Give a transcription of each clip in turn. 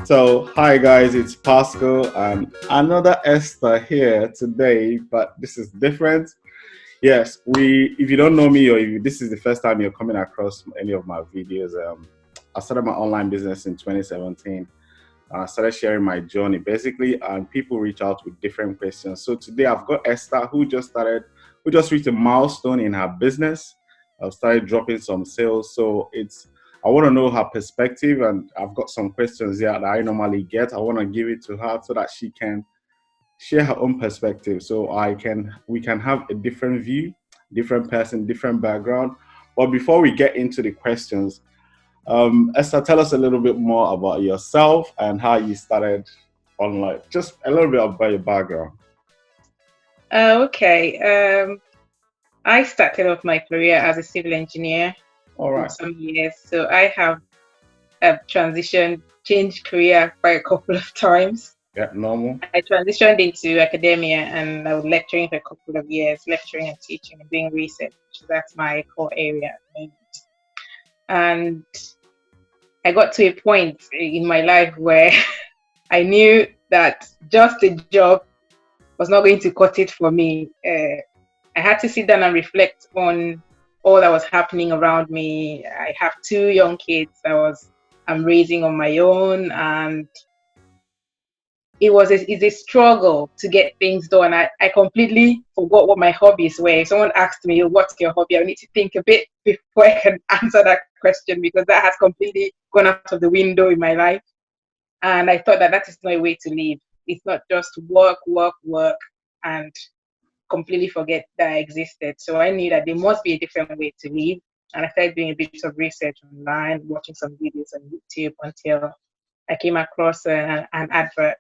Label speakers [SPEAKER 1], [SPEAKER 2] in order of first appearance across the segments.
[SPEAKER 1] So, hi guys, it's Pascal and another Esther here today, but this is different. Yes, if you don't know me or if this is the first time you're coming across any of my videos, I started my online business in 2017. I started sharing my journey basically, and people reach out with different questions. So today I've got Esther who just reached a milestone in her business. I've started dropping some sales. I want to know her perspective, and I've got some questions here that I normally get. I want to give it to her so that she can share her own perspective. We can have a different view, different person, different background. But before we get into the questions, Esther, tell us a little bit more about yourself and how you started online. Just a little bit about your background.
[SPEAKER 2] Okay. I started off my career as a civil engineer for some years. So I have changed career quite a couple of times.
[SPEAKER 1] Yeah, normal.
[SPEAKER 2] I transitioned into academia and I was lecturing for a couple of years, lecturing and teaching and doing research. That's my core area at the moment. And I got to a point in my life where I knew that just a job was not going to cut it for me. I had to sit down and reflect on all that was happening around me. I have two young kids I'm raising on my own, and it's a struggle to get things done. I completely forgot what my hobbies were. If someone asked me, what's your hobby? I need to think a bit before I can answer that question, because that has completely gone out of the window in my life. And I thought that is not a way to live. It's not just work, and completely forget that I existed. So I knew that there must be a different way to live. And I started doing a bit of research online, watching some videos on YouTube until I came across an advert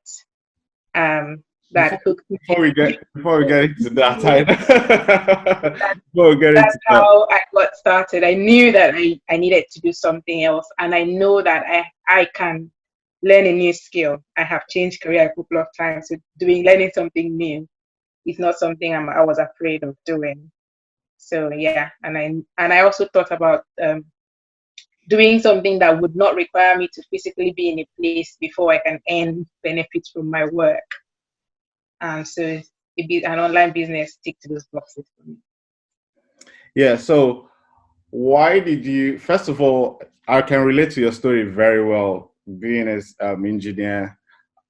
[SPEAKER 2] that hooked me.
[SPEAKER 1] Before we get into that,
[SPEAKER 2] that's how I got started. I knew that I needed to do something else, and I know that I can learn a new skill. I have changed career a couple of times, so learning something new is not something I was afraid of doing. So yeah, and I also thought about doing something that would not require me to physically be in a place before I can earn benefits from my work. So an online business tick to those boxes for me.
[SPEAKER 1] Yeah. So why did you? First of all, I can relate to your story very well. Being as engineer,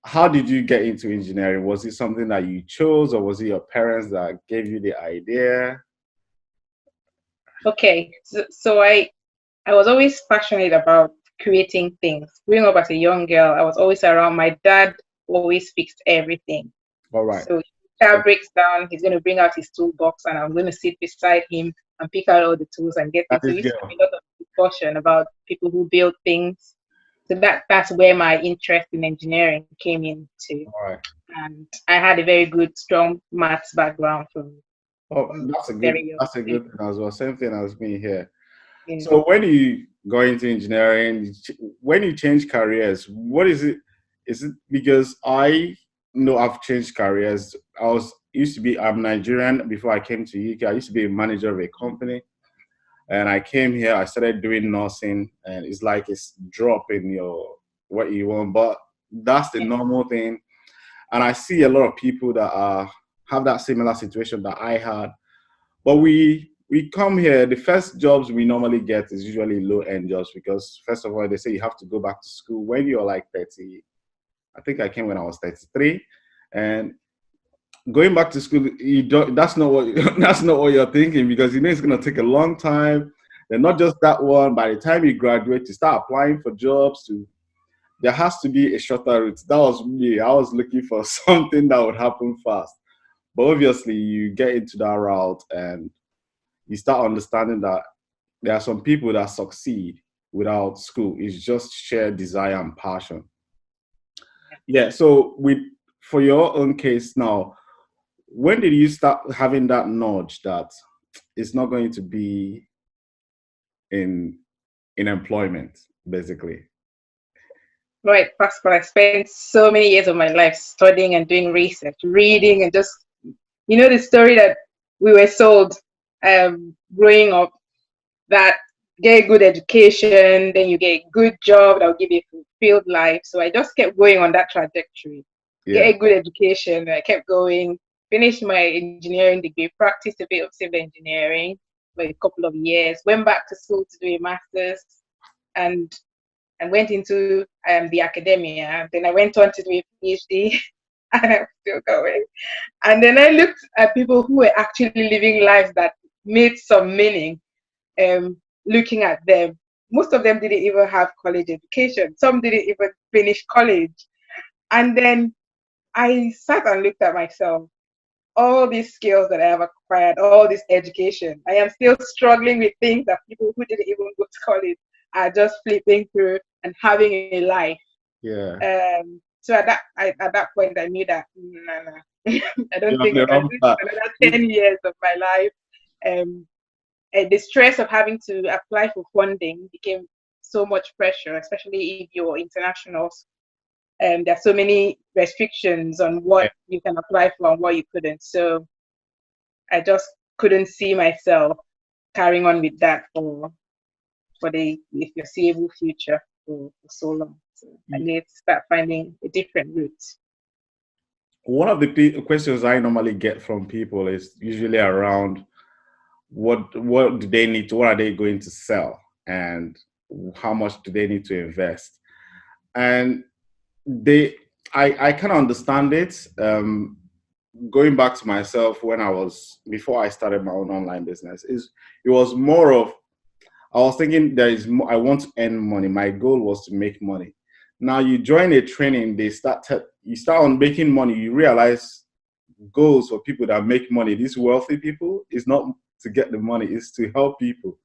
[SPEAKER 1] how did you get into engineering? Was it something that you chose, or was it your parents that gave you the idea?
[SPEAKER 2] Okay, so I was always passionate about creating things. Growing up as a young girl, I was always around. My dad always fixed everything.
[SPEAKER 1] All right.
[SPEAKER 2] So if the car breaks down, he's going to bring out his toolbox, and I'm going to sit beside him and pick out all the tools and get into it. A lot of discussion about people who build things. So that's where my interest in engineering came into.
[SPEAKER 1] All right.
[SPEAKER 2] And I had a very good, strong maths background from.
[SPEAKER 1] That's a good thing as well. Same thing as me here.
[SPEAKER 2] Yeah.
[SPEAKER 1] So when you go into engineering, when you change careers, what is it? Is it because I know I've changed careers? I'm Nigerian before I came to UK. I used to be a manager of a company, and I came here. I started doing nursing, and it's like it's drop in what you want, but that's the normal thing. And I see a lot of people that have that similar situation that I had. But we come here, the first jobs we normally get is usually low-end jobs because, first of all, they say you have to go back to school when you're like 30. I think I came when I was 33. And going back to school, that's not what you're thinking, because you know it's going to take a long time. And not just that one, by the time you graduate, you start applying for jobs. There has to be a shorter route. That was me. I was looking for something that would happen fast. But obviously, you get into that route and you start understanding that there are some people that succeed without school. It's just sheer desire and passion. Yeah. So for your own case now, when did you start having that nudge that it's not going to be in employment, basically?
[SPEAKER 2] Right, Pascal, I spent so many years of my life studying and doing research, reading, and just, the story that we were sold growing up, that get a good education, then you get a good job that will give you a fulfilled life. So I just kept going on that trajectory. Get
[SPEAKER 1] Yeah.
[SPEAKER 2] a good education. I kept going, finished my engineering degree, practiced a bit of civil engineering for a couple of years, went back to school to do a master's, and went into the academia. Then I went on to do a PhD, and I'm still going. And then I looked at people who were actually living lives that made some meaning. Looking at them, most of them didn't even have college education. Some didn't even finish college. And then I sat and looked at myself. All these skills that I have acquired, all this education, I am still struggling with things that people who didn't even go to college are just flipping through and having a life.
[SPEAKER 1] Yeah.
[SPEAKER 2] So at that point, I knew that I don't
[SPEAKER 1] You're on
[SPEAKER 2] think I
[SPEAKER 1] the
[SPEAKER 2] can
[SPEAKER 1] wrong
[SPEAKER 2] do this
[SPEAKER 1] path.
[SPEAKER 2] for another 10 years of my life. And the stress of having to apply for funding became so much pressure, especially if you're international. There are so many restrictions on
[SPEAKER 1] Yeah.
[SPEAKER 2] what you can apply for and what you couldn't. So I just couldn't see myself carrying on with that for the foreseeable future for so long. So I need to start finding a different route.
[SPEAKER 1] One of the questions I normally get from people is usually around what do they need to, what are they going to sell, and how much do they need to invest? And they I kind of understand it. Going back to myself, when I was before I started my own online business, is it was more of, I was thinking there is more, I want to earn money. My goal was to make money. Now you join a training, you start on making money, you realize goals for people that make money, these wealthy people, is not to get the money, is to help people.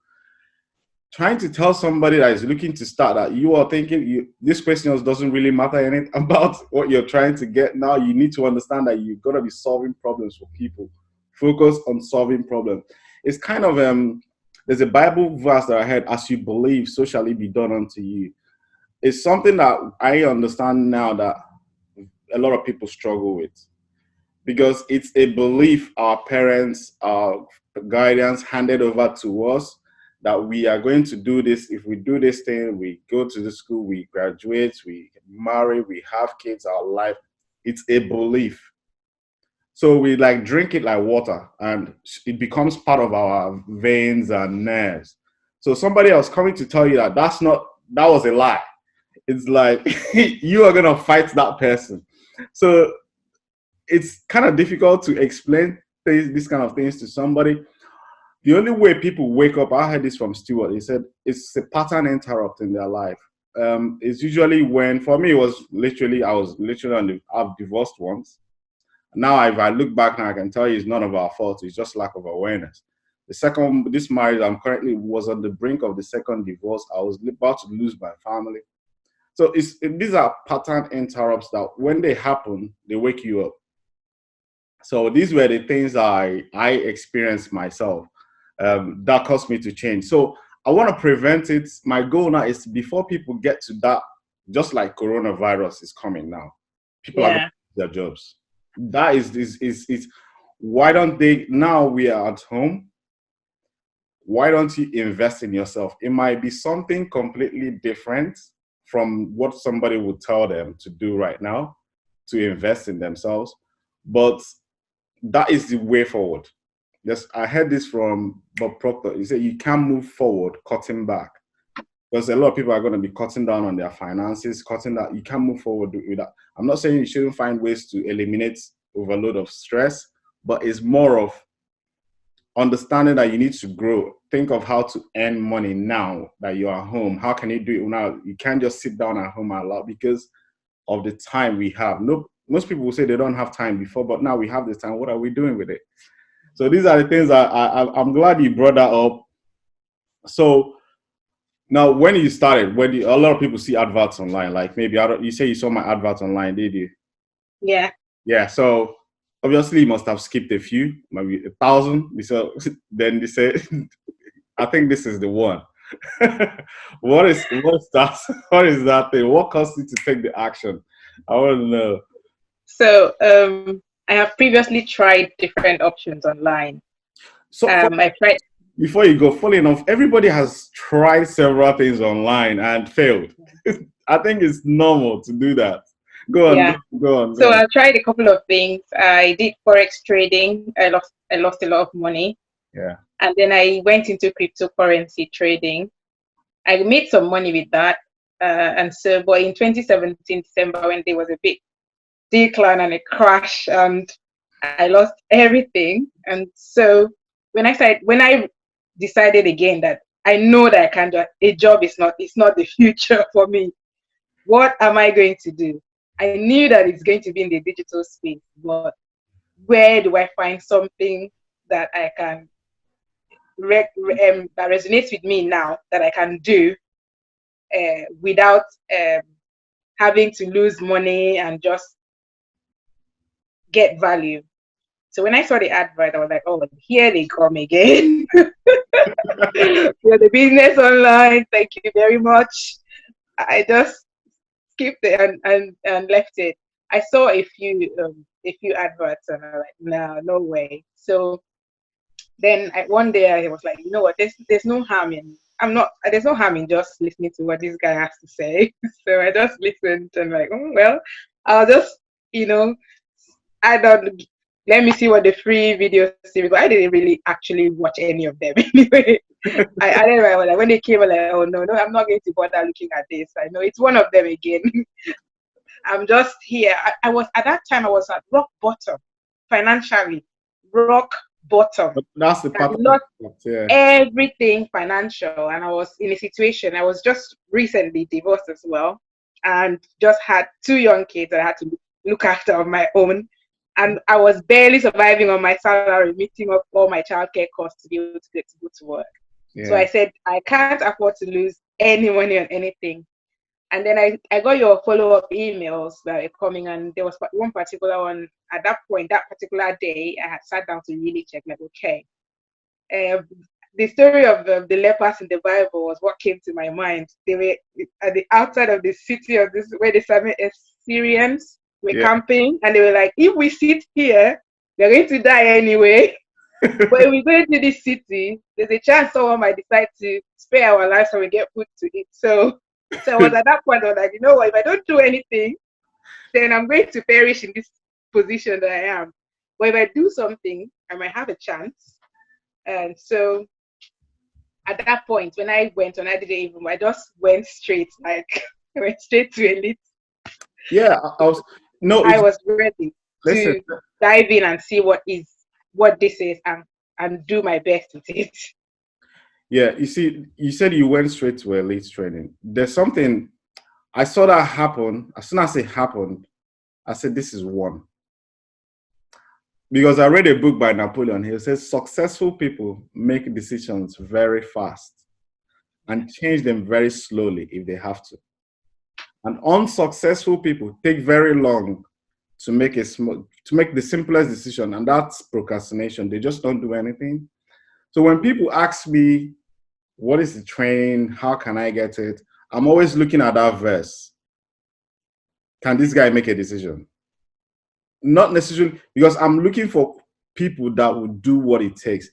[SPEAKER 1] Trying to tell somebody that is looking to start that you are thinking this question doesn't really matter anything about what you're trying to get. Now you need to understand that you've got to be solving problems for people. Focus on solving problems. It's kind of there's a Bible verse that I heard: as you believe, so shall it be done unto you. It's something that I understand now that a lot of people struggle with, because it's a belief our parents, our guidance handed over to us, that we are going to do this. If we do this thing, we go to the school, we graduate, we marry, we have kids, our life. It's a belief. So we like drink it like water, and it becomes part of our veins and nerves. So somebody else coming to tell you that that was a lie. It's like you are gonna fight that person. So it's kind of difficult to explain these kind of things to somebody. The only way people wake up, I heard this from Stewart. He said it's a pattern interrupt in their life. It's usually when, for me, I was literally I've divorced once. Now, if I look back now, I can tell you it's none of our fault. It's just lack of awareness. This marriage I'm currently was on the brink of the second divorce. I was about to lose my family. So these are pattern interrupts that when they happen, they wake you up. So these were the things I experienced myself, that caused me to change. So I want to prevent it. My goal now is before people get to that, just like coronavirus is coming now, people are going
[SPEAKER 2] Yeah.
[SPEAKER 1] to lose their jobs. That is why don't they, now we are at home, why don't you invest in yourself? It might be something completely different from what somebody would tell them to do right now, to invest in themselves. But that is the way forward. Yes, I heard this from Bob Proctor. He said you can't move forward cutting back, because a lot of people are going to be cutting down on their finances, cutting that. You can't move forward with that. I'm not saying you shouldn't find ways to eliminate overload of stress, but it's more of understanding that you need to grow. Think of how to earn money now that you're at home. How can you do it now? You can't just sit down at home and allow, because of the time we have. No, most people will say they don't have time before, but now we have this time. What are we doing with it? So these are the things I'm glad you brought that up. So now, when you started, a lot of people see adverts online, like maybe you say you saw my adverts online, did you?
[SPEAKER 2] Yeah.
[SPEAKER 1] Yeah. So obviously, you must have skipped a few, maybe 1,000. So then they say, I think this is the one. What's that? What is that thing? What caused you to take the action? I want to know.
[SPEAKER 2] So I have previously tried different options online.
[SPEAKER 1] So
[SPEAKER 2] I tried.
[SPEAKER 1] before you go, funny enough, everybody has tried several things online and failed. I think it's normal to do that. Go on,
[SPEAKER 2] Yeah.
[SPEAKER 1] go
[SPEAKER 2] So
[SPEAKER 1] on.
[SPEAKER 2] I tried a couple of things. I did forex trading. I lost a lot of money.
[SPEAKER 1] Yeah.
[SPEAKER 2] And then I went into cryptocurrency trading. I made some money with that. And so, but in 2017 December, when there was a big decline and a crash, and I lost everything. And so when I decided again that I know that I can do a job it's not the future for me. What am I going to do? I knew that it's going to be in the digital space, but where do I find something that I can that resonates with me now that I can do without having to lose money and just get value. So when I saw the advert, I was like, oh, here they come again. You're the business online. Thank you very much. I just skipped it and left it. I saw a few adverts and I'm like, no, no way. So then one day I was like, you know what? There's no harm in there's no harm in just listening to what this guy has to say. So I just listened and like, oh well, I'll just you know I don't let me see what the free videos see because I didn't really actually watch any of them anyway. I didn't like when they came, I was like, oh no, I'm not going to bother looking at this. I know it's one of them again. I'm just here. I was at that time I was at rock bottom financially, rock bottom.
[SPEAKER 1] But that's the
[SPEAKER 2] I
[SPEAKER 1] part of
[SPEAKER 2] lost
[SPEAKER 1] it. Yeah.
[SPEAKER 2] everything financial, and I was in a situation. I was just recently divorced as well, and just had two young kids that I had to look after on my own. And I was barely surviving on my salary, meeting up all my childcare costs to be able to go to work. So I
[SPEAKER 1] Yeah.
[SPEAKER 2] said, I can't afford to lose any money on anything. And then I got your follow-up emails that are coming, and there was one particular one at that point, that particular day, I had sat down to really check, like, okay, uh, the story of the lepers in the Bible was what came to my mind. They were at the outside of the city of this where the Syrians were
[SPEAKER 1] Yeah.
[SPEAKER 2] camping, and they were like, if we sit here, we're going to die anyway. But if we go into this city, there's a chance someone might decide to spare our lives and we get food to eat. So I was at that point, I was like, you know what, if I don't do anything, then I'm going to perish in this position that I am. But if I do something, I might have a chance. And so at that point, when I went on, I just went straight, like I went straight to elite.
[SPEAKER 1] Yeah. I was no,
[SPEAKER 2] I
[SPEAKER 1] it's
[SPEAKER 2] was ready
[SPEAKER 1] listen.
[SPEAKER 2] to dive in and see what this is and do my best with it.
[SPEAKER 1] Yeah, you see, you said you went straight to elite training. There's something I saw that happen. As soon as it happened, I said, this is one. Because I read a book by Napoleon. He says successful people make decisions very fast and change them very slowly if they have to. And unsuccessful people take very long to make to make the simplest decision, and that's procrastination. They just don't do anything. So when people ask me, what is the training? How can I get it? I'm always looking at that verse. Can this guy make a decision? Not necessarily because I'm looking for people that will do what it takes.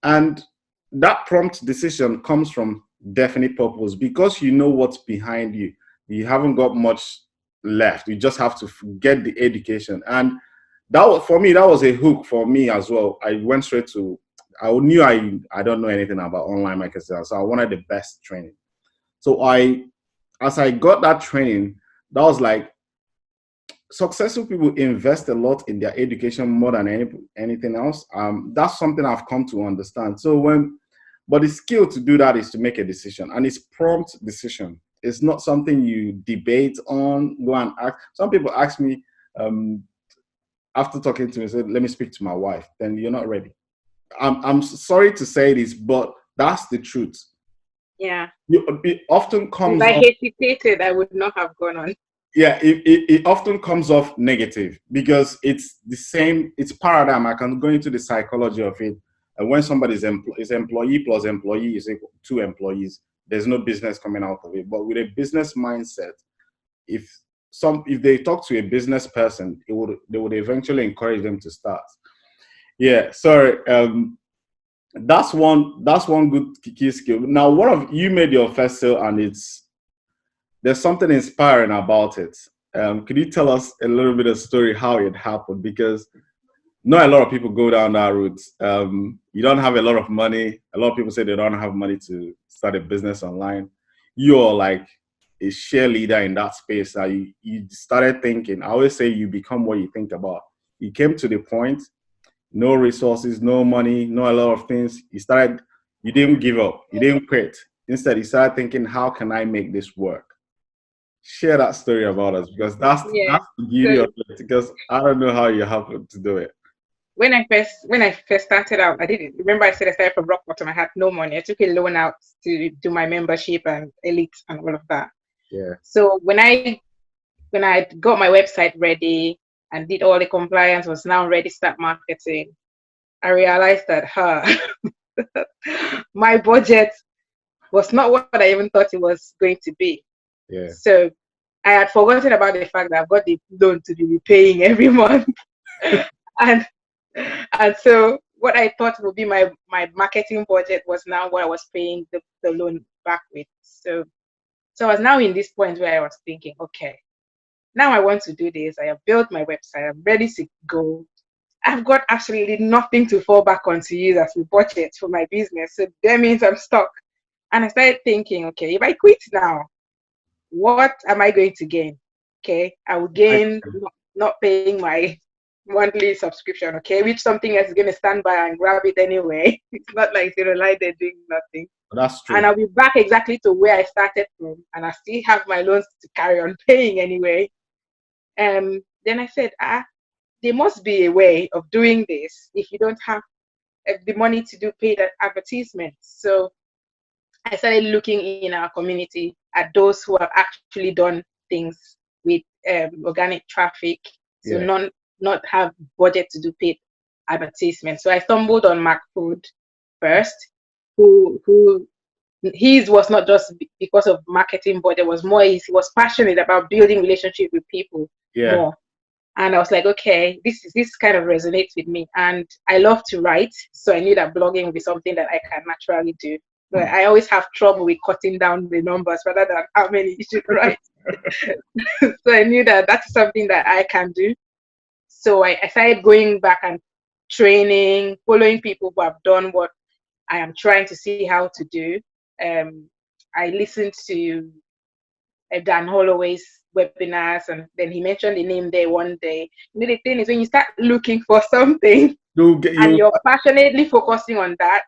[SPEAKER 1] And that prompt decision comes from definite purpose because you know what's behind you. You haven't got much left. You just have to get the education. And that was, for me, that was a hook for me as well. I went straight to, I knew I don't know anything about online marketing, so I wanted the best training. So as I got that training, that was like, successful people invest a lot in their education more than anything else. That's something I've come to understand. But the skill to do that is to make a decision, and it's prompt decision. It's not something you debate on, go and ask. Some people ask me, after talking to me, said, let me speak to my wife. Then you're not ready. I'm sorry to say this, but that's the truth.
[SPEAKER 2] Yeah.
[SPEAKER 1] It often
[SPEAKER 2] If
[SPEAKER 1] comes
[SPEAKER 2] I
[SPEAKER 1] up.
[SPEAKER 2] hesitated, I would not have gone on.
[SPEAKER 1] Yeah, it often comes off negative because it's the same, it's paradigm. I can go into the psychology of it. And when somebody is employee plus employee is equal to two employees, there's no business coming out of it. But with a business mindset, if if they talk to a business person, they would eventually encourage them to start. Yeah, sorry. That's one good key skill. Now, what if you made your first sale and there's something inspiring about it? Could you tell us a little bit of story how it happened? Because not a lot of people go down that route. You don't have a lot of money. A lot of people say they don't have money to start a business online. You're like a share leader in that space. That you started thinking. I always say you become what you think about. You came to the point, no resources, no money, no a lot of things. You didn't give up. You didn't quit. Instead, you started thinking, how can I make this work? Share that story about us because that's
[SPEAKER 2] Yeah.
[SPEAKER 1] that's the beauty
[SPEAKER 2] So
[SPEAKER 1] of it. Because I don't know how you happened to do it.
[SPEAKER 2] when I first started out, I didn't remember I said I started from rock bottom. I had no money. I took a loan out to do my membership and elite and all of that.
[SPEAKER 1] Yeah.
[SPEAKER 2] So when I got my website ready and did all the compliance, was now ready to start marketing, I realized that my budget was not what I even thought it was going to be.
[SPEAKER 1] Yeah.
[SPEAKER 2] So I had forgotten about the fact that I've got the loan to be repaying every month. and and so what I thought would be my marketing budget was now what I was paying the loan back with. So I was now in this point where I was thinking, okay, now I want to do this. I have built my website. I'm ready to go. I've got absolutely nothing to fall back on to use as a budget for my business. So that means I'm stuck. And I started thinking, okay, if I quit now, what am I going to gain? Okay, I will
[SPEAKER 1] I,
[SPEAKER 2] gain not paying my monthly subscription, okay, which something else is going to stand by and grab it anyway. It's not like zero light, they're doing nothing.
[SPEAKER 1] that's
[SPEAKER 2] And
[SPEAKER 1] true.
[SPEAKER 2] I'll be back exactly to where I started from, and I still have my loans to carry on paying anyway. Then I said, there must be a way of doing this if you don't have the money to do paid advertisements. So I started looking in our community at those who have actually done things with organic traffic, so
[SPEAKER 1] Yeah.
[SPEAKER 2] not have budget to do paid advertisements. So I stumbled on MacFood first, who his was not just because of marketing, but it was more he was passionate about building relationship with people
[SPEAKER 1] Yeah.
[SPEAKER 2] more. And I was like, okay, this kind of resonates with me. And I love to write, so I knew that blogging would be something that I can naturally do. But I always have trouble with cutting down the numbers rather than how many you should write. So I knew that that's something that I can do. So I started going back and training, following people who have done what I am trying to see how to do. I listened to Dan Holloway's webinars, and then he mentioned the name there one day. You know, the thing is, when you start looking for something and
[SPEAKER 1] You
[SPEAKER 2] you're passionately focusing on that,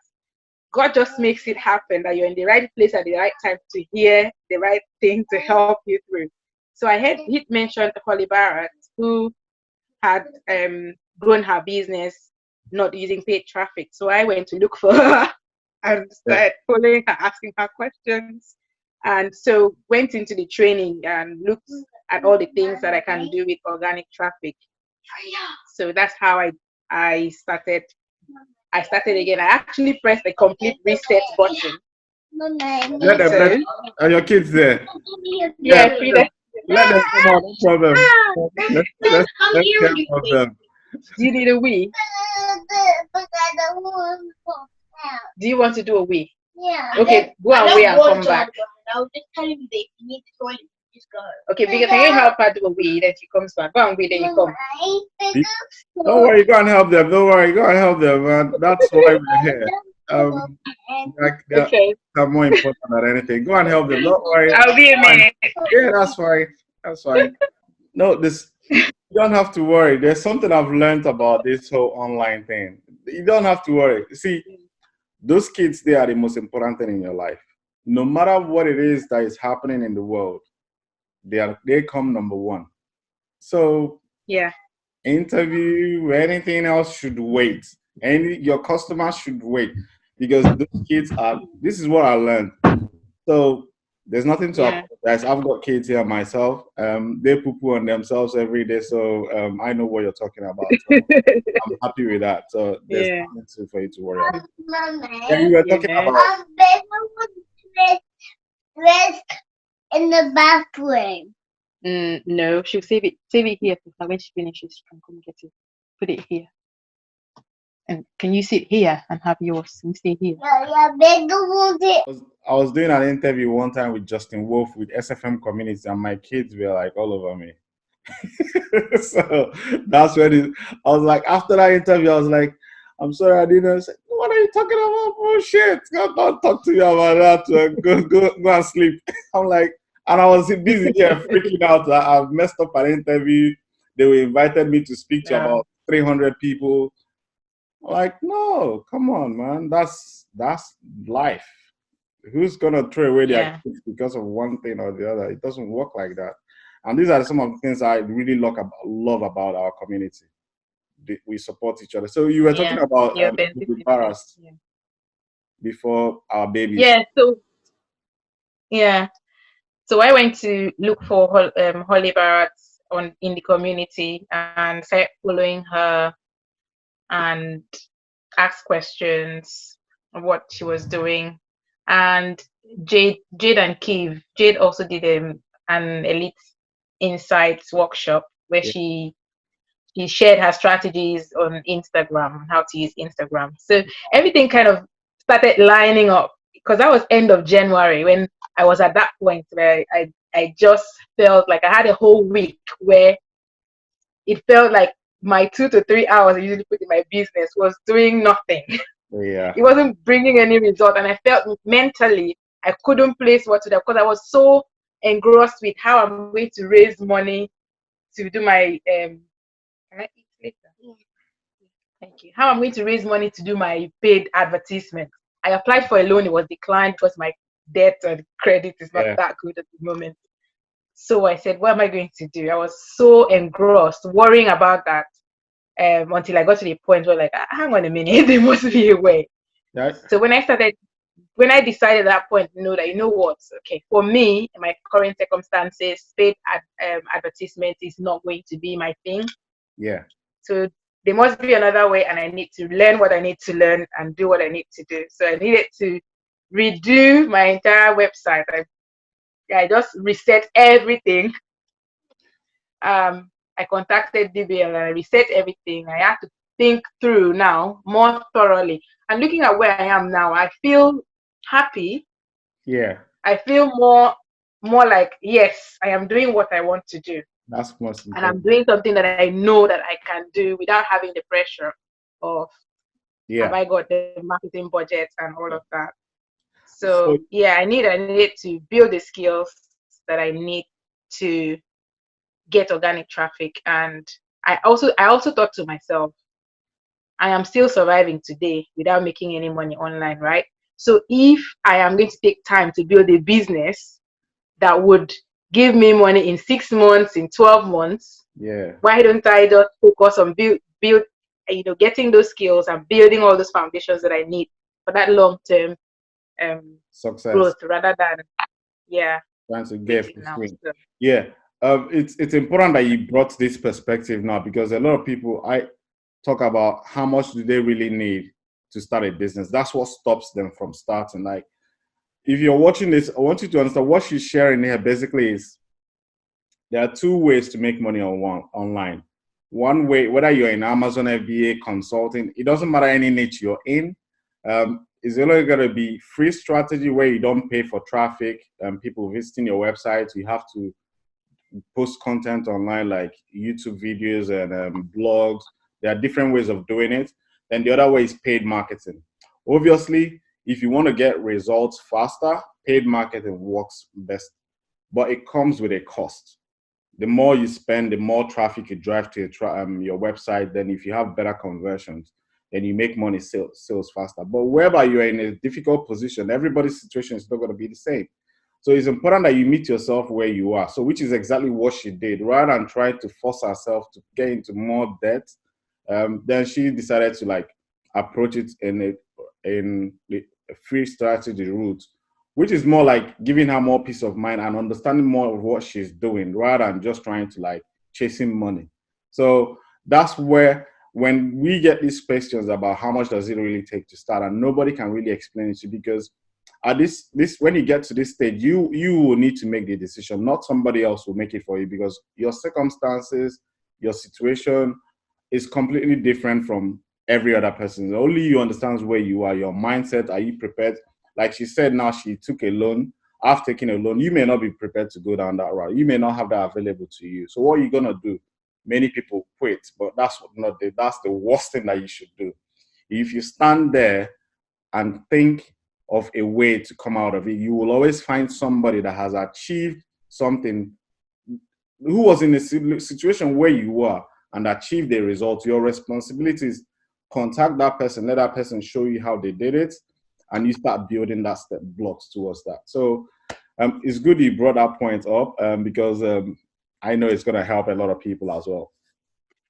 [SPEAKER 2] God just makes it happen that you're in the right place at the right time to hear the right thing to help you through. So I heard he mentioned Holly Barrett, who had grown her business not using paid traffic. So I went to look for her and
[SPEAKER 1] yeah.
[SPEAKER 2] started following her, asking her questions. And so went into the training and looked at all the things that I can do with organic traffic. So that's how I started. I started again. I actually pressed the complete reset button.
[SPEAKER 1] Let
[SPEAKER 2] So
[SPEAKER 1] are your kids there? Yeah,
[SPEAKER 2] yeah, Frida.
[SPEAKER 1] let them come on, no problem. Let's hear from them.
[SPEAKER 2] Do you need a wee? Do you want to do a wee?
[SPEAKER 3] Yeah.
[SPEAKER 2] Okay, go away and come back.
[SPEAKER 3] I was just telling you that if you need to join, just go.
[SPEAKER 2] Okay, because can you help her do a wee? Then she comes back. Go and wee, then you come.
[SPEAKER 1] Don't worry, go and help them. Don't worry, go and help them, man. That's why we're here. Um,
[SPEAKER 2] Okay,
[SPEAKER 1] they're more important than anything. Go and help them. Don't worry.
[SPEAKER 2] I'll be a
[SPEAKER 1] Fine.
[SPEAKER 2] minute.
[SPEAKER 1] Yeah, that's fine. That's fine. No, you don't have to worry. There's something I've learned about this whole online thing. You don't have to worry. See, those kids, they are the most important thing in your life. No matter what it is that is happening in the world, they come number one. So
[SPEAKER 2] Yeah,
[SPEAKER 1] interview, anything else should wait. Your customers should wait because those kids are. This is what I learned. So there's nothing to
[SPEAKER 2] yeah,
[SPEAKER 1] apologize. I've got kids here myself. They poo-poo on themselves every day, so I know what you're talking about. So I'm happy with that. So there's
[SPEAKER 2] yeah,
[SPEAKER 1] nothing for you to worry about. Yeah, you were talking
[SPEAKER 2] yeah.
[SPEAKER 1] about.
[SPEAKER 3] Rest in the bathroom.
[SPEAKER 2] No, she'll save it. Save it here. For her. When she finishes, she can come get it. Put it here. And can you sit here and have yours? Can you stay here?
[SPEAKER 1] I was doing an interview one time with Justin Wolf with SFM community, and my kids were like all over me. So that's when I was like, after that interview, I was like, I'm sorry, I didn't know. Like, what are you talking about? Oh shit! Don't talk to me about that. Go and sleep. I'm like, and I was busy here freaking out. I've messed up an interview. They invited me to speak to about 300 people. I'm like, no, come on, man. That's life. Who's gonna throw away their kids because of one thing or the other? It doesn't work like that. And these are some of the things I really love about our community. We support each other. So you were talking about Barras before our babies.
[SPEAKER 2] So I went to look for Holly Barras in the community and started following her and ask questions of what she was doing. And Jade and Kev. Jade also did an Elite Insights workshop where she shared her strategies on Instagram, how to use Instagram. So everything kind of started lining up because that was end of January when I was at that point where I just felt like I had a whole week where it felt like my 2 to 3 hours I usually put in my business was doing nothing.
[SPEAKER 1] Yeah.
[SPEAKER 2] It wasn't bringing any result, and I felt mentally I couldn't place what to do because I was so engrossed with how I'm going to raise money to do my can I eat later? Yeah. Thank you. How I'm going to raise money to do my paid advertisement. I applied for a loan, it was declined because my debt and credit is not that good at the moment. So I said, what am I going to do? I was so engrossed, worrying about that. Until I got to the point where, like, hang on a minute, there must be a way.
[SPEAKER 1] Right.
[SPEAKER 2] So when I decided at that point, that you know what, okay, for me, in my current circumstances, paid advertisement is not going to be my thing.
[SPEAKER 1] Yeah.
[SPEAKER 2] So there must be another way, and I need to learn what I need to learn and do what I need to do. So I needed to redo my entire website. I just reset everything. I contacted DBL and I reset everything. I had to think through now more thoroughly. And looking at where I am now, I feel happy.
[SPEAKER 1] Yeah.
[SPEAKER 2] I feel more like, yes, I am doing what I want to do.
[SPEAKER 1] That's most important.
[SPEAKER 2] And I'm doing something that I know that I can do without having the pressure of have I got the marketing budget and all of that. So I needed to build the skills that I need to get organic traffic. And I also thought to myself, I am still surviving today without making any money online, right? So if I am going to take time to build a business that would give me money in 6 months, in 12 months, why don't I just focus on build getting those skills and building all those foundations that I need for that long-term
[SPEAKER 1] success
[SPEAKER 2] growth rather than
[SPEAKER 1] trying to get it's important that you brought this perspective now, because a lot of people I talk about how much do they really need to start a business. That's what stops them from starting. Like, if you're watching this, I want you to understand what she's sharing here basically is there are 2 ways to make money online. One way, whether you're in Amazon FBA consulting, it doesn't matter any niche you're in. It's only going to be free strategy where you don't pay for traffic and people visiting your website. You have to post content online like YouTube videos and blogs. There are different ways of doing it. And the other way is paid marketing. Obviously, if you want to get results faster, paid marketing works best, but it comes with a cost. The more you spend, the more traffic you drive to your website. Then if you have better conversions, then you make money sales faster. But wherever you're in a difficult position, everybody's situation is not going to be the same. So it's important that you meet yourself where you are. So which is exactly what she did. Rather than try to force herself to get into more debt, then she decided to approach it in a free strategy route, which is more like giving her more peace of mind and understanding more of what she's doing rather than just trying to chasing money. So that's where, when we get these questions about how much does it really take to start, and nobody can really explain it to you, because at this when you get to this stage, you will need to make the decision. Not somebody else will make it for you, because your circumstances, your situation is completely different from every other person. Only you understands where you are, your mindset. Are you prepared? Like she said, now she took a loan. After taking a loan, you may not be prepared to go down that route. You may not have that available to you. So what are you gonna do? Many people quit, but that's the worst thing that you should do. If you stand there and think of a way to come out of it, you will always find somebody that has achieved something, who was in a situation where you were and achieved a result. Your responsibility is contact that person, let that person show you how they did it, and you start building that step blocks towards that. So it's good you brought that point up, because I know it's going to help a lot of people as well.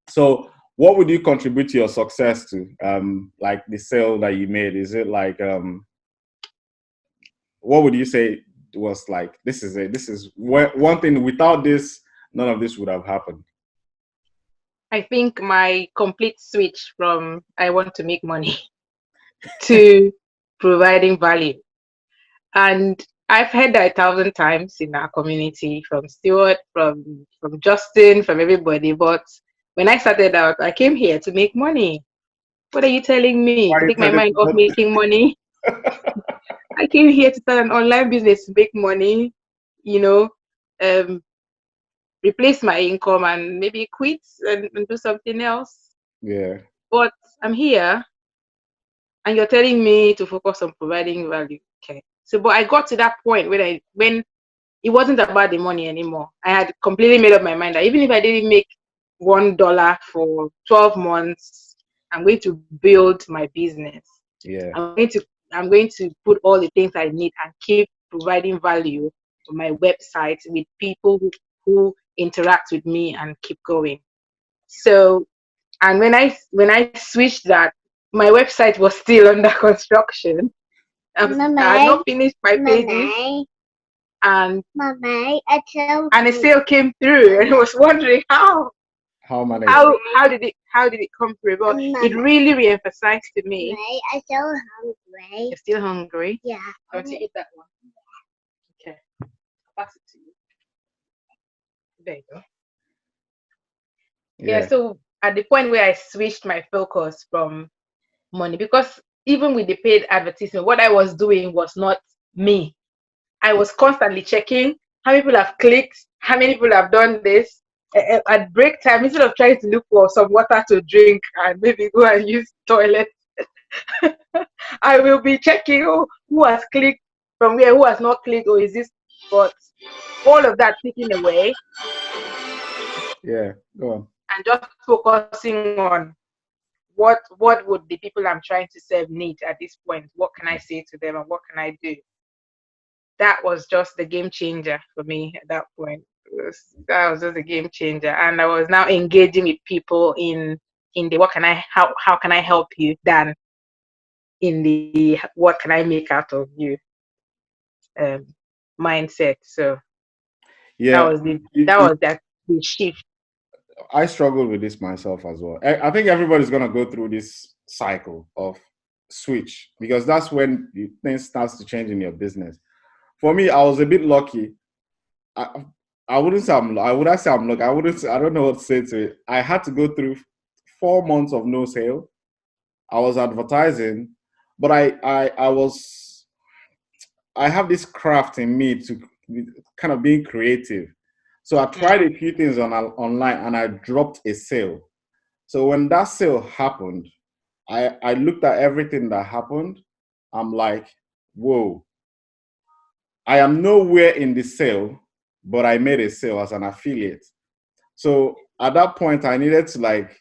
[SPEAKER 1] So what would you contribute to your success to? Like the sale that you made, is it like, what would you say was like, this is it, this is one thing, without this, none of this would have happened?
[SPEAKER 2] I think my complete switch from I want to make money to providing value. And I've heard that 1,000 times in our community, from Stuart, from Justin, from everybody. But when I started out, I came here to make money. What are you telling me?
[SPEAKER 1] Why
[SPEAKER 2] To
[SPEAKER 1] you
[SPEAKER 2] take my
[SPEAKER 1] tell
[SPEAKER 2] mind off
[SPEAKER 1] it?
[SPEAKER 2] making money? I came here to start an online business to make money, you know, um, replace my income and maybe quit and do something else.
[SPEAKER 1] Yeah.
[SPEAKER 2] But I'm here and you're telling me to focus on providing value. Okay. So, but I got to that point when it wasn't about the money anymore. I had completely made up my mind that even if I didn't make $1 for 12 months, I'm going to build my business.
[SPEAKER 1] Yeah.
[SPEAKER 2] I'm going to put all the things I need and keep providing value on my website with people who interact with me and keep going. So, and when I switched that, my website was still under construction. I had not finished my pages, and
[SPEAKER 3] I
[SPEAKER 2] a sale came through, and I was wondering how
[SPEAKER 1] many?
[SPEAKER 2] how did it come through? But it really re-emphasized to me.
[SPEAKER 3] I'm so hungry.
[SPEAKER 2] You're still hungry?
[SPEAKER 3] Yeah.
[SPEAKER 2] I want to eat that one. Okay, pass it to you. There you go. Yeah. So at the point where I switched my focus from money, because even with the paid advertisement, what I was doing was not me. I was constantly checking how many people have clicked, how many people have done this. At break time, instead of trying to look for some water to drink and maybe go and use toilet, I will be checking who has clicked from where, who has not clicked, or is this, but all of that taken away.
[SPEAKER 1] Yeah, go on.
[SPEAKER 2] And just focusing on what would the people I'm trying to serve need at this point. What can I say to them and what can I do? That was just the game changer for me at that point. That was just a game changer, and I was now engaging with people in the how can I help you than in the what can I make out of you mindset. So
[SPEAKER 1] Yeah,
[SPEAKER 2] that was the shift.
[SPEAKER 1] I struggled with this myself as well. I think everybody's gonna go through this cycle of switch, because that's when things starts to change in your business. For me, I was a bit lucky. I, I wouldn't say I wouldn't say I'm lucky. I don't know what to say to it. I had to go through 4 months of no sale. I was advertising, but I have this craft in me to kind of being creative. So I tried a few things online and I dropped a sale. So when that sale happened, I looked at everything that happened. I'm like, whoa, I am nowhere in the sale, but I made a sale as an affiliate. So at that point, I needed to like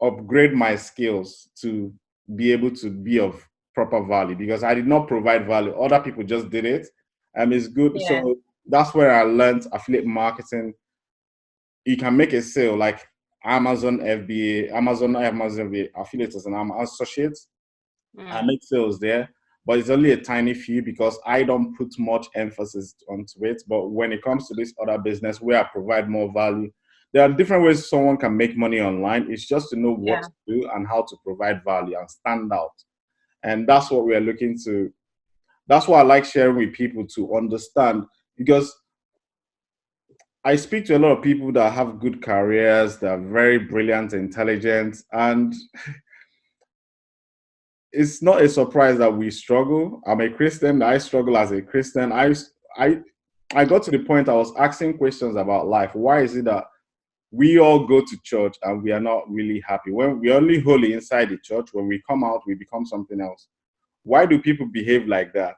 [SPEAKER 1] upgrade my skills to be able to be of proper value, because I did not provide value. Other people just did it. It's good.
[SPEAKER 2] Yeah.
[SPEAKER 1] So that's where I learned affiliate marketing. You can make a sale like Amazon FBA, Amazon FBA affiliates and I'm associates. I make sales there, but it's only a tiny few because I don't put much emphasis onto it. But when it comes to this other business where I provide more value, there are different ways someone can make money online. It's just to know what to do and how to provide value and stand out. And that's what we are looking to. That's why I like sharing with people to understand, because I speak to a lot of people that have good careers, that are very brilliant, intelligent, and it's not a surprise that we struggle. I'm a Christian. I struggle as a Christian. I got to the point I was asking questions about life. Why is it that we all go to church and we are not really happy? When we're only holy inside the church, when we come out, we become something else. Why do people behave like that?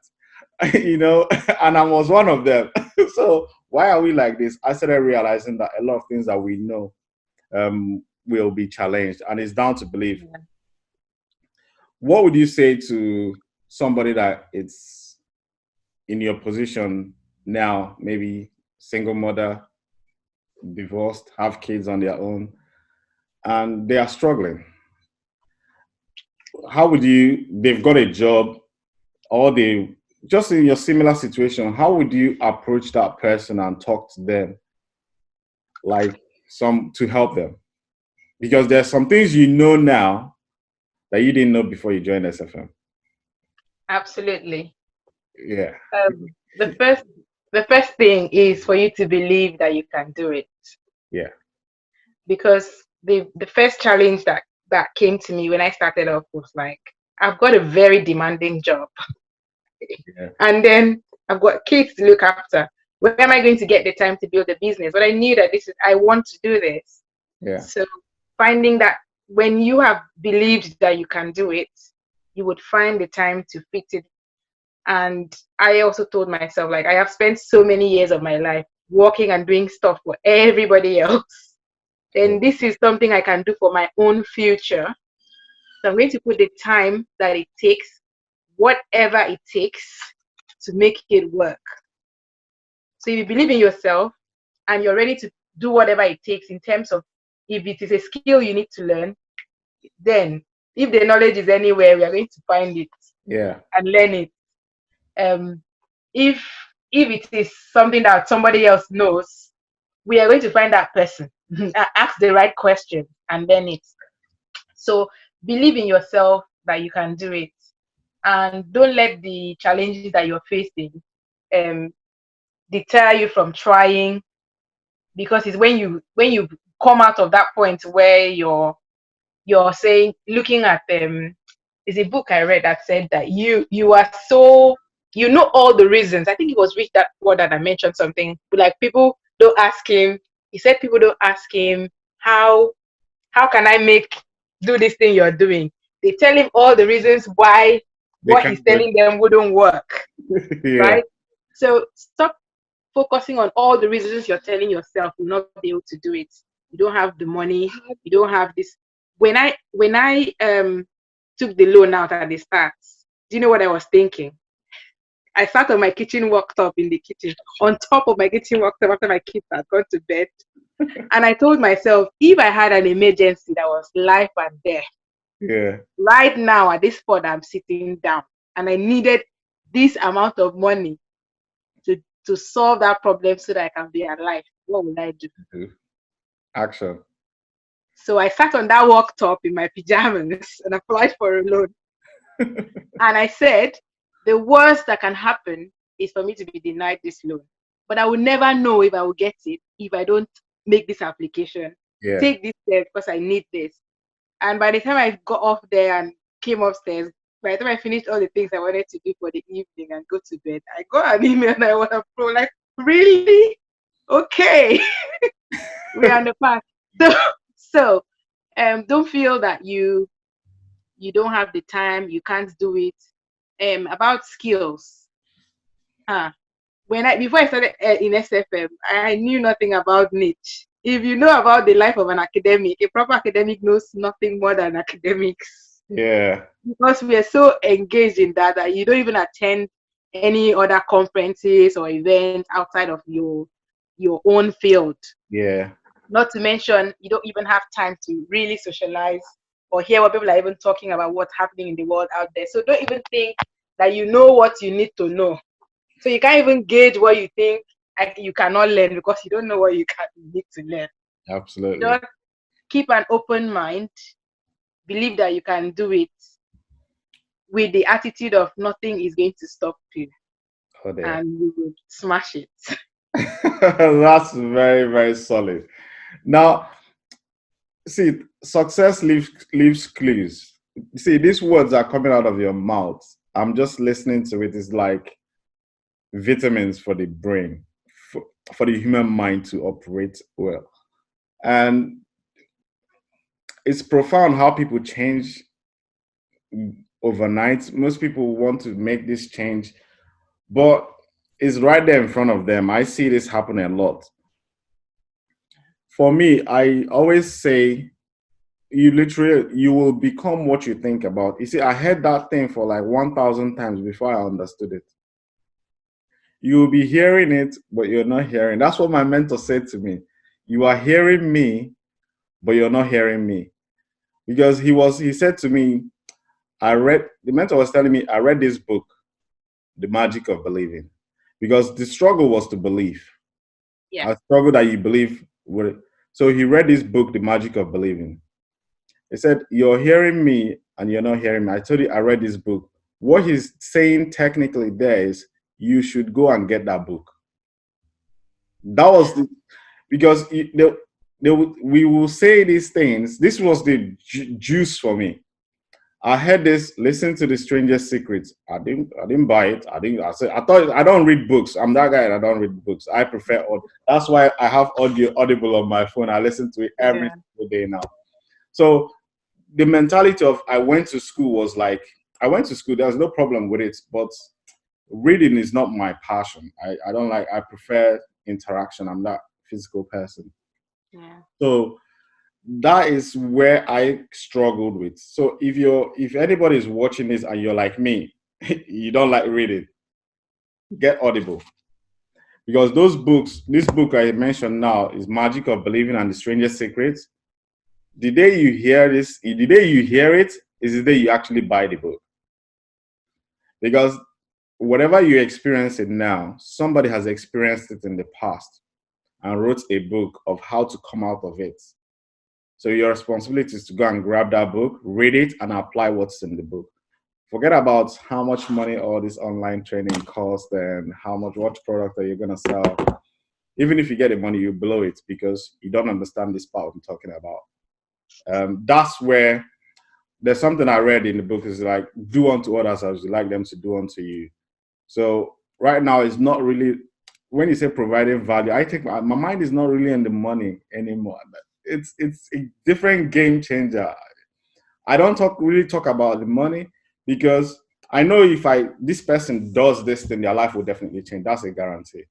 [SPEAKER 1] You know, and I was one of them. So why are we like this? I started realizing that a lot of things that we know will be challenged, and it's down to belief.
[SPEAKER 2] Yeah.
[SPEAKER 1] What would you say to somebody that it's in your position now, maybe single mother, divorced, have kids on their own, and they are struggling? How would you, they've got a job, or they just in your similar situation, how would you approach that person and talk to them like some to help them? Because there's some things you know now that you didn't know before you joined SFM.
[SPEAKER 2] Absolutely.
[SPEAKER 1] Yeah.
[SPEAKER 2] The first thing is for you to believe that you can do it.
[SPEAKER 1] Yeah.
[SPEAKER 2] Because the first challenge that came to me when I started off was like, I've got a very demanding job.
[SPEAKER 1] Yeah.
[SPEAKER 2] And then I've got kids to look after. Where am I going to get the time to build a business? But I knew that I want to do this.
[SPEAKER 1] Yeah.
[SPEAKER 2] So finding that when you have believed that you can do it, you would find the time to fit it. And I also told myself, like, I have spent so many years of my life working and doing stuff for everybody else. And this is something I can do for my own future. So I'm going to put the time that it takes, whatever it takes, to make it work. So if you believe in yourself and you're ready to do whatever it takes in terms of if it is a skill you need to learn, then if the knowledge is anywhere, we are going to find it and learn it. If it is something that somebody else knows, we are going to find that person, ask the right question, and learn it. So believe in yourself that you can do it, and don't let the challenges that you're facing deter you from trying. Because it's when you come out of that point where you're saying, looking at there's a book I read that said that you are so, you know, all the reasons. I think it was Rich that word that I mentioned something like, people don't ask him. He said people don't ask him how can I do this thing you're doing. They tell him all the reasons why what he's telling them wouldn't work.
[SPEAKER 1] Yeah.
[SPEAKER 2] Right? So stop focusing on all the reasons you're telling yourself you'll not be able to do it. You don't have the money. You don't have this. When I took the loan out at the start, do you know what I was thinking? I sat on my kitchen worktop in the kitchen, on top of my kitchen worktop after my kids had gone to bed. And I told myself, if I had an emergency that was life and death, right now at this spot I'm sitting down, and I needed this amount of money to solve that problem so that I can be alive, what would I do?
[SPEAKER 1] Action.
[SPEAKER 2] So I sat on that worktop in my pajamas and applied for a loan. And I said, the worst that can happen is for me to be denied this loan. But I will never know if I will get it if I don't make this application. Take this step because I need this. And by the time I got off there and came upstairs, by the time I finished all the things I wanted to do for the evening and go to bed, I got an email and I was like, really? Okay. We're on the path. So don't feel that you don't have the time, you can't do it. About skills. Before I started in SFM, I knew nothing about niche. If you know about the life of an academic, a proper academic knows nothing more than academics.
[SPEAKER 1] Yeah.
[SPEAKER 2] Because we are so engaged in that you don't even attend any other conferences or events outside of your own field.
[SPEAKER 1] Yeah.
[SPEAKER 2] Not to mention, you don't even have time to really socialize or hear what people are even talking about, what's happening in the world out there. So don't even think that you know what you need to know. So you can't even gauge what you think you cannot learn because you don't know what you need to learn.
[SPEAKER 1] Absolutely.
[SPEAKER 2] Just keep an open mind. Believe that you can do it with the attitude of nothing is going to stop you. And you will smash it.
[SPEAKER 1] That's very, very solid. Now, see, success leaves clues. see, these words are coming out of your mouth. I'm just listening to it. It's like vitamins for the brain, for the human mind to operate well. And it's profound how people change overnight. Most people want to make this change, but it's right there in front of them. I see this happen a lot. For me, I always say you will become what you think about. You see, I heard that thing for like 1,000 times before I understood it. You will be hearing it, but you're not hearing. That's what my mentor said to me. You are hearing me, but you're not hearing me. Because he said to me, the mentor was telling me, I read this book, The Magic of Believing. Because the struggle was to believe.
[SPEAKER 2] Yeah.
[SPEAKER 1] A struggle that you believe would. So he read this book, The Magic of Believing. He said, you're hearing me and you're not hearing me. I told you I read this book. What he's saying technically there is you should go and get that book. That was because we will say these things. This was the juice for me. I heard this, listen to the Stranger's Secrets. I didn't buy it. I thought I don't read books. I'm that guy that don't read books. I prefer that's why I have Audible on my phone. I listen to it every single day now. So the mentality of I went to school was like, I went to school, there's no problem with it, but reading is not my passion. I prefer interaction. I'm that physical person.
[SPEAKER 2] Yeah.
[SPEAKER 1] So that is where I struggled with. So if anybody is watching this and you're like me, you don't like reading, get Audible. Because this book I mentioned now is Magic of Believing and the Strangest Secrets. The day you hear it is the day you actually buy the book. Because whatever you experience it now, somebody has experienced it in the past and wrote a book of how to come out of it. So your responsibility is to go and grab that book, read it, and apply what's in the book. Forget about how much money all this online training costs and what product are you going to sell. Even if you get the money, you blow it because you don't understand this part I'm talking about. That's where there's something I read in the book is like, do unto others as you like them to do unto you. So right now, it's not really, when you say providing value, I think my mind is not really in the money anymore. It's a different game changer. I don't really talk about the money because I know if this person does this, then their life will definitely change. That's a guarantee.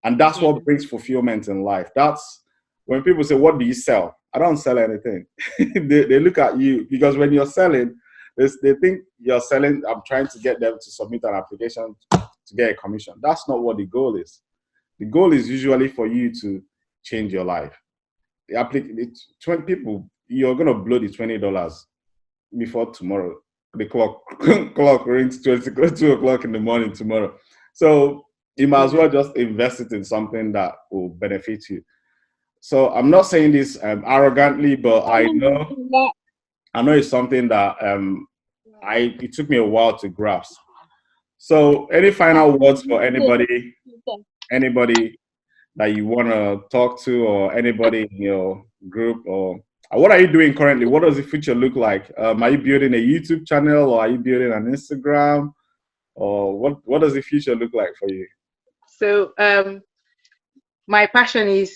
[SPEAKER 1] And that's what brings fulfillment in life. That's when people say, what do you sell? I don't sell anything. they look at you because when you're selling, they think you're selling. I'm trying to get them to submit an application to get a commission. That's not what the goal is. The goal is usually for you to change your life. 20 people, you're going to blow the $20 before tomorrow. The clock rings 2 o'clock in the morning tomorrow. So you might as well just invest it in something that will benefit you. So I'm not saying this arrogantly, but I know it's something that it took me a while to grasp. So any final words for anybody that you want to talk to, or anybody in your group, or what are you doing currently? What does the future look like? Are you building a YouTube channel, or are you building an Instagram, or what does the future look like for you?
[SPEAKER 2] So my passion is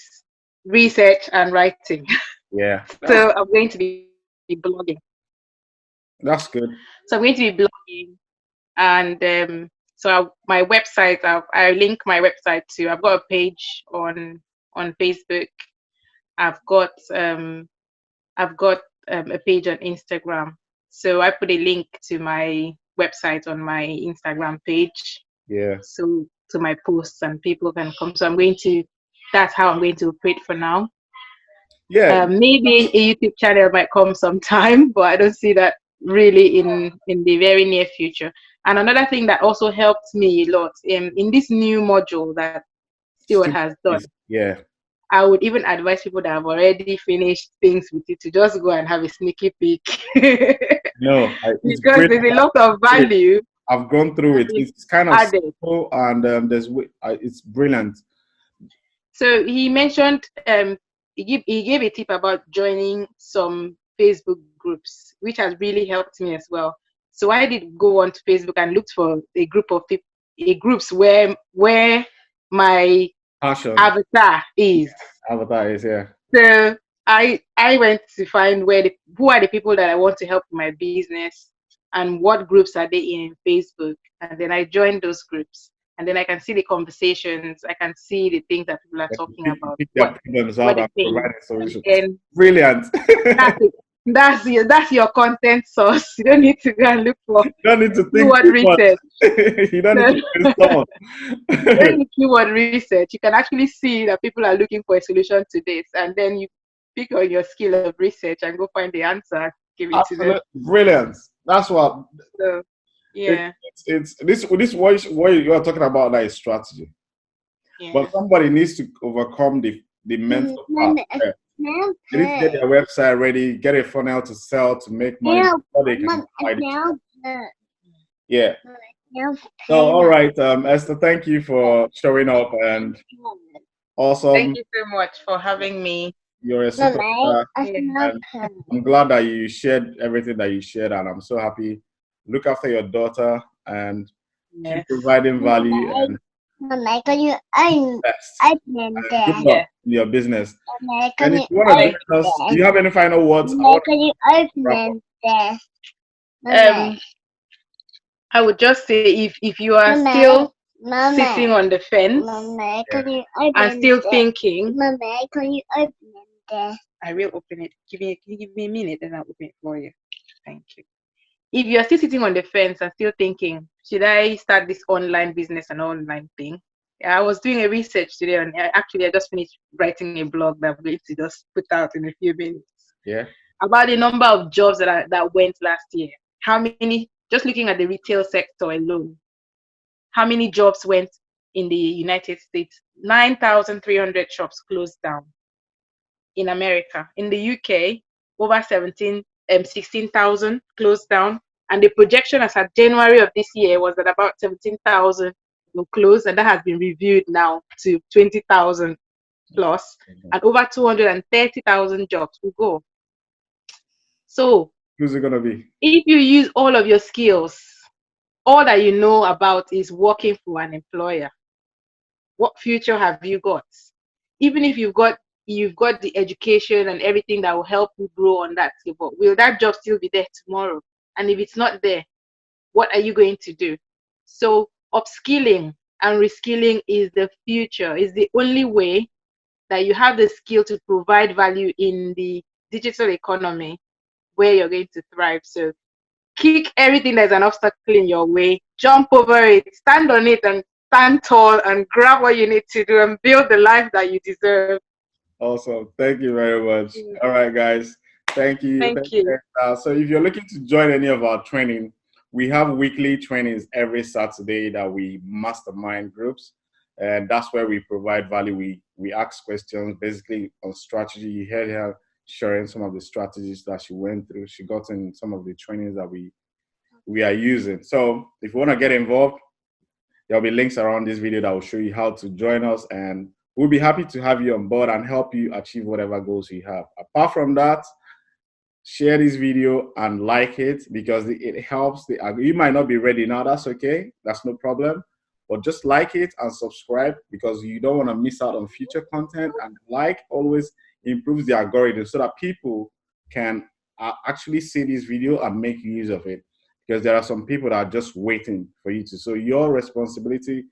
[SPEAKER 2] research and writing.
[SPEAKER 1] Yeah.
[SPEAKER 2] So I'm going to be blogging.
[SPEAKER 1] That's good.
[SPEAKER 2] So I'm going to be blogging, and my website. I link my website to. I've got a page on Facebook. I've got a page on Instagram. So I put a link to my website on my Instagram page.
[SPEAKER 1] Yeah.
[SPEAKER 2] So to my posts, and people can come. So that's how I'm going to operate for now.
[SPEAKER 1] Yeah.
[SPEAKER 2] Maybe a YouTube channel might come sometime, but I don't see that really in the very near future. And another thing that also helped me a lot in this new module that Stewart has done.
[SPEAKER 1] Yeah.
[SPEAKER 2] I would even advise people that have already finished things with it to just go and have a sneaky peek.
[SPEAKER 1] No,
[SPEAKER 2] because there's a lot of value.
[SPEAKER 1] I've gone through it. It's kind of simple, and it's brilliant.
[SPEAKER 2] So he mentioned he gave a tip about joining some Facebook groups which has really helped me as well. So I did go on to Facebook and looked for a group of people, groups where my
[SPEAKER 1] Passion.
[SPEAKER 2] avatar is.
[SPEAKER 1] Avatar is, yeah.
[SPEAKER 2] So I went to find who are the people that I want to help with my business, and what groups are they in Facebook, and then I joined those groups, and then I can see the conversations, I can see the things that people are talking about,
[SPEAKER 1] Pick their problems out
[SPEAKER 2] what
[SPEAKER 1] and
[SPEAKER 2] they
[SPEAKER 1] provide
[SPEAKER 2] think,
[SPEAKER 1] a solution.
[SPEAKER 2] and
[SPEAKER 1] Brilliant.
[SPEAKER 2] that's it. That's your content source. You don't need to go and look for
[SPEAKER 1] You don't need to think
[SPEAKER 2] keyword
[SPEAKER 1] too much.
[SPEAKER 2] research.
[SPEAKER 1] You don't
[SPEAKER 2] No,
[SPEAKER 1] need to brainstorm.
[SPEAKER 2] you don't need keyword research. You can actually see that people are looking for a solution to this, and then you pick on your skill of research and go find the answer, give it to them.
[SPEAKER 1] Absolutely brilliant. That's what.
[SPEAKER 2] So, yeah.
[SPEAKER 1] It's this what you are talking about, that is strategy.
[SPEAKER 2] Yeah.
[SPEAKER 1] But somebody needs to overcome the mental part. They need to get their website ready, get a funnel to sell, to make money before they can buy it. Yeah. So, all right, Esther, thank you for showing up, and awesome.
[SPEAKER 2] Thank you so much for having me.
[SPEAKER 1] You're a superstar. I'm glad that you shared everything that you shared, and I'm so happy. Look after your daughter and keep providing value and
[SPEAKER 3] can you open
[SPEAKER 1] good luck in your business. And if you want to join us, do you have any final words?
[SPEAKER 3] Can you open this?
[SPEAKER 2] I would just say, if you are still sitting on the fence and still thinking,
[SPEAKER 3] can you open this?
[SPEAKER 2] I will open it. Can you give me a minute and I'll open it for you. Thank you. If you're still sitting on the fence and still thinking, should I start this online business and online thing? I was doing a research today, and actually I just finished writing a blog that I'm going to just put out in a few minutes.
[SPEAKER 1] Yeah.
[SPEAKER 2] About the number of jobs that went last year. How many, just looking at the retail sector alone, how many jobs went in the United States? 9,300 shops closed down. In America. In the UK, over 16,000 closed down. And the projection as at January of this year was that about 17,000 will close, and that has been reviewed now to 20,000 plus, and over 230,000 jobs will go. So,
[SPEAKER 1] who's it gonna be?
[SPEAKER 2] If you use all of your skills, all that you know about is working for an employer, what future have you got? Even if you've got the education and everything that will help you grow on that skill, but will that job still be there tomorrow? And if it's not there, what are you going to do? So upskilling and reskilling is the future, is the only way that you have the skill to provide value in the digital economy where you're going to thrive. So kick everything that's an obstacle in your way, jump over it, stand on it, and stand tall and grab what you need to do and build the life that you deserve.
[SPEAKER 1] Awesome. Thank you very much. All right, guys. Thank you.
[SPEAKER 2] Thank you.
[SPEAKER 1] So if you're looking to join any of our training, we have weekly trainings every Saturday that we mastermind groups. And that's where we provide value. We ask questions basically on strategy. You heard her sharing some of the strategies that she went through. She got in some of the trainings that we are using. So if you want to get involved, there'll be links around this video that will show you how to join us, and we'll be happy to have you on board and help you achieve whatever goals you have. Apart from that, share this video and like it, because it helps. You might not be ready now, that's okay, that's no problem. But just like it and subscribe, because you don't want to miss out on future content. And like always improves the algorithm so that people can actually see this video and make use of it. Because there are some people that are just waiting for you to. So your responsibility,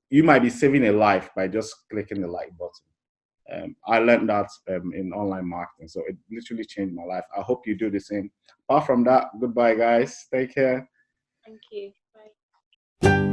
[SPEAKER 1] you might be saving a life by just clicking the like button. I learned that in online marketing, so it literally changed my life. I hope you do the same. Apart from that, goodbye, guys. Take care.
[SPEAKER 2] Thank you. Bye.